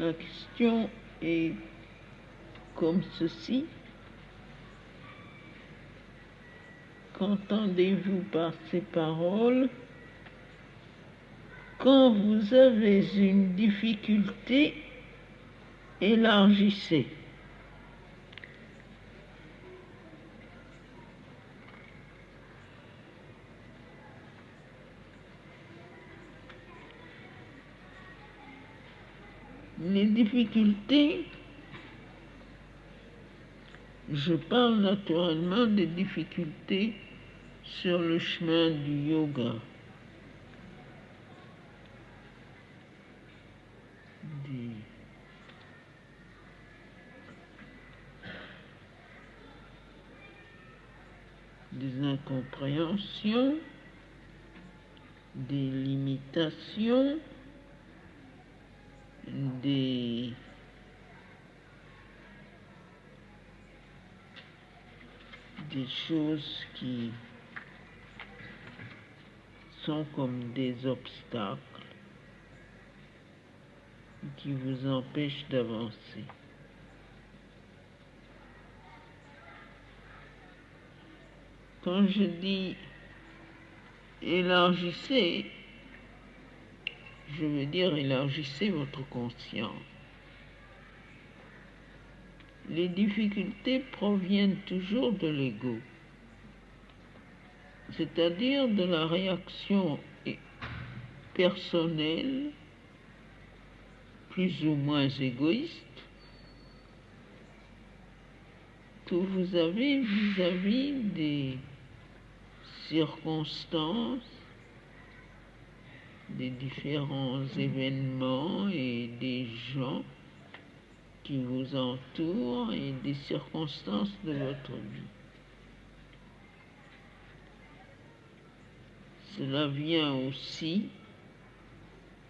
La question est comme ceci. Qu'entendez-vous par ces paroles? Quand vous avez une difficulté, élargissez. Les difficultés, je parle naturellement des difficultés sur le chemin du yoga, des incompréhensions, des limitations, des choses qui sont comme des obstacles qui vous empêchent d'avancer. Quand je dis élargissez, je veux dire élargissez votre conscience. Les difficultés proviennent toujours de l'ego, c'est-à-dire de la réaction personnelle, plus ou moins égoïste, que vous avez vis-à-vis des circonstances, des différents événements et des gens qui vous entourent et des circonstances de votre vie. Cela vient aussi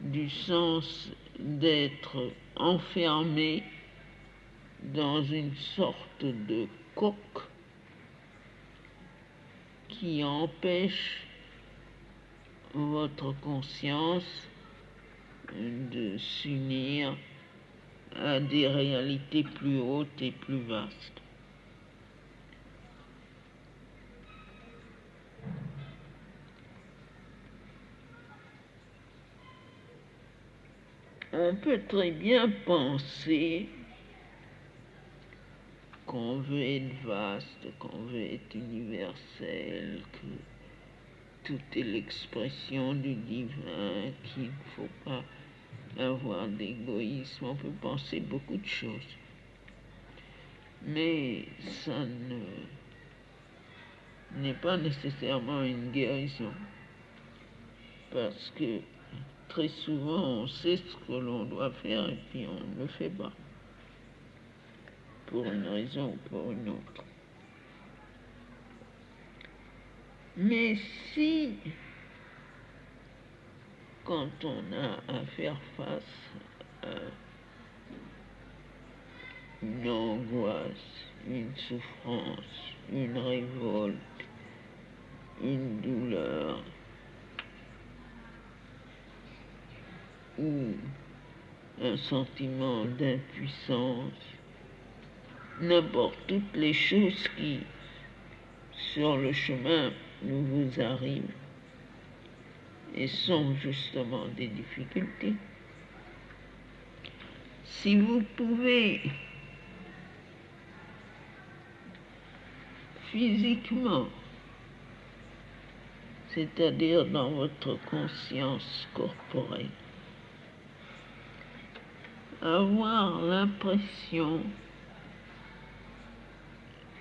du sens d'être enfermé dans une sorte de coque qui empêche votre conscience de s'unir à des réalités plus hautes et plus vastes. On peut très bien penser qu'on veut être vaste, qu'on veut être universel, que tout est l'expression du divin, qu'il ne faut pas avoir d'égoïsme. On peut penser beaucoup de choses. Mais ça n'est pas nécessairement une guérison. Parce que très souvent, on sait ce que l'on doit faire et puis on ne le fait pas. Pour une raison ou pour une autre. Mais si, quand on a à faire face à une angoisse, une souffrance, une révolte, une douleur, ou un sentiment d'impuissance, n'importe toutes les choses qui, sur le chemin, nous vous arrivent et sont justement des difficultés. Si vous pouvez physiquement, c'est-à-dire dans votre conscience corporelle, avoir l'impression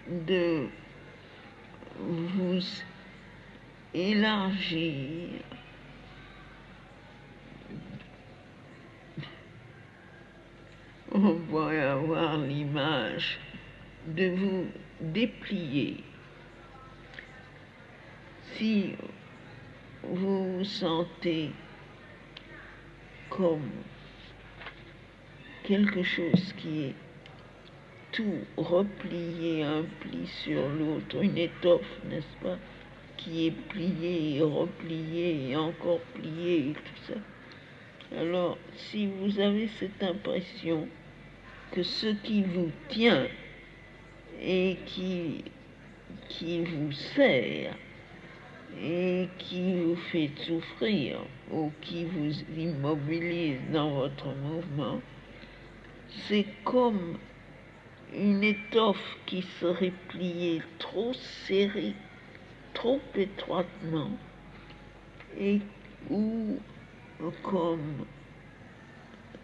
de vous élargir, on va avoir l'image de vous déplier. Si vous vous sentez comme quelque chose qui est tout replié, un pli sur l'autre, une étoffe, n'est-ce pas, qui est pliée et repliée et encore pliée et tout ça. Alors, si vous avez cette impression que ce qui vous tient et qui vous sert et qui vous fait souffrir ou qui vous immobilise dans votre mouvement, c'est comme une étoffe qui serait pliée trop serrée, trop étroitement, et ou comme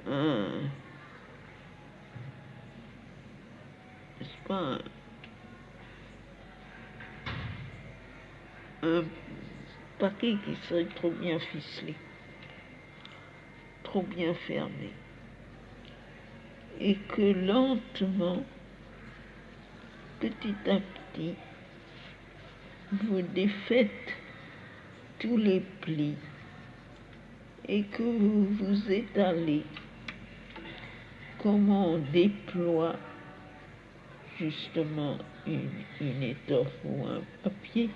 un, n'est-ce pas, un paquet qui serait trop bien ficelé, trop bien fermé, et que lentement, petit à petit, vous défaites tous les plis et que vous vous étalez comme on déploie justement une étoffe ou un papier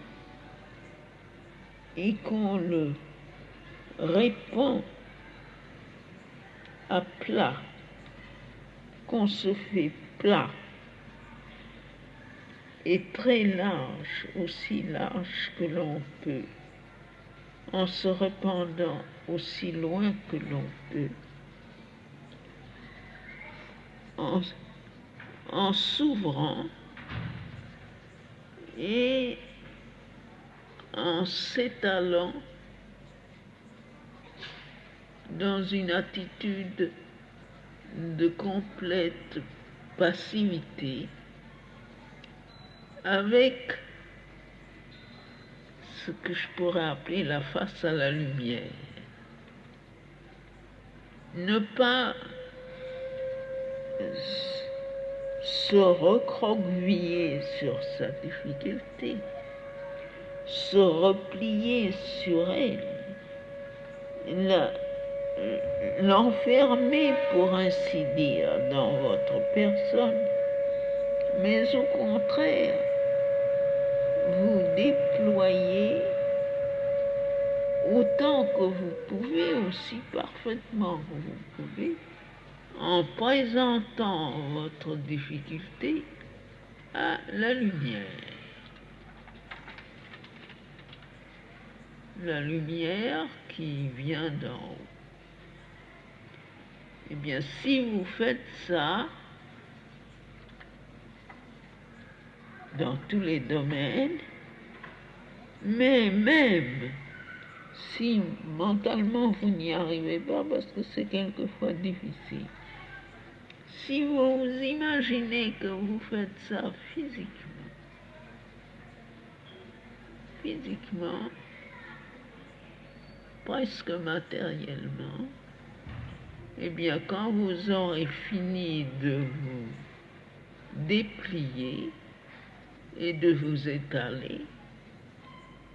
et qu'on le répand à plat, qu'on se fait plat et très large, aussi large que l'on peut, en se répandant aussi loin que l'on peut, en s'ouvrant et en s'étalant dans une attitude de complète passivité, avec ce que je pourrais appeler la face à la lumière. Ne pas se recroqueviller sur sa difficulté, se replier sur elle, l'enfermer, pour ainsi dire, dans votre personne, mais au contraire, vous déployer autant que vous pouvez, aussi parfaitement que vous pouvez, en présentant votre difficulté à la lumière. La lumière qui vient d'en haut. Eh bien, si vous faites ça dans tous les domaines, mais même si mentalement vous n'y arrivez pas, parce que c'est quelquefois difficile, si vous imaginez que vous faites ça physiquement, presque matériellement, eh bien, quand vous aurez fini de vous déplier et de vous étaler,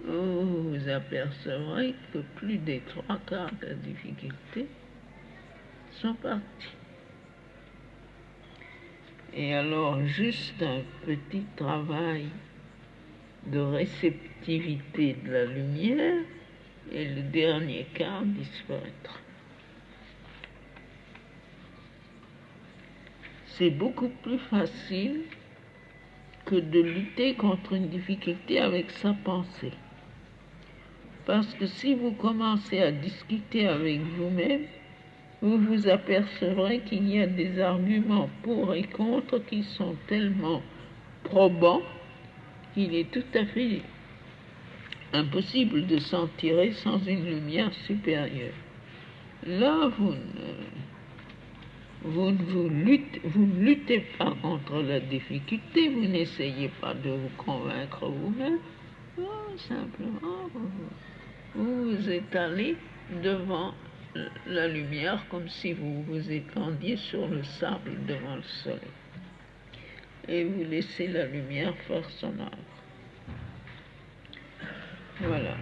vous vous apercevrez que plus des 3/4 de la difficulté sont partis. Et alors, juste un petit travail de réceptivité de la lumière, et le dernier quart disparaîtra. C'est beaucoup plus facile que de lutter contre une difficulté avec sa pensée. Parce que si vous commencez à discuter avec vous-même, vous vous apercevrez qu'il y a des arguments pour et contre qui sont tellement probants qu'il est tout à fait impossible de s'en tirer sans une lumière supérieure. Là, vous ne luttez pas contre la difficulté, vous n'essayez pas de vous convaincre vous-même, simplement vous vous étalez devant la lumière comme si vous vous étendiez sur le sable devant le soleil. Et vous laissez la lumière faire son œuvre. Voilà.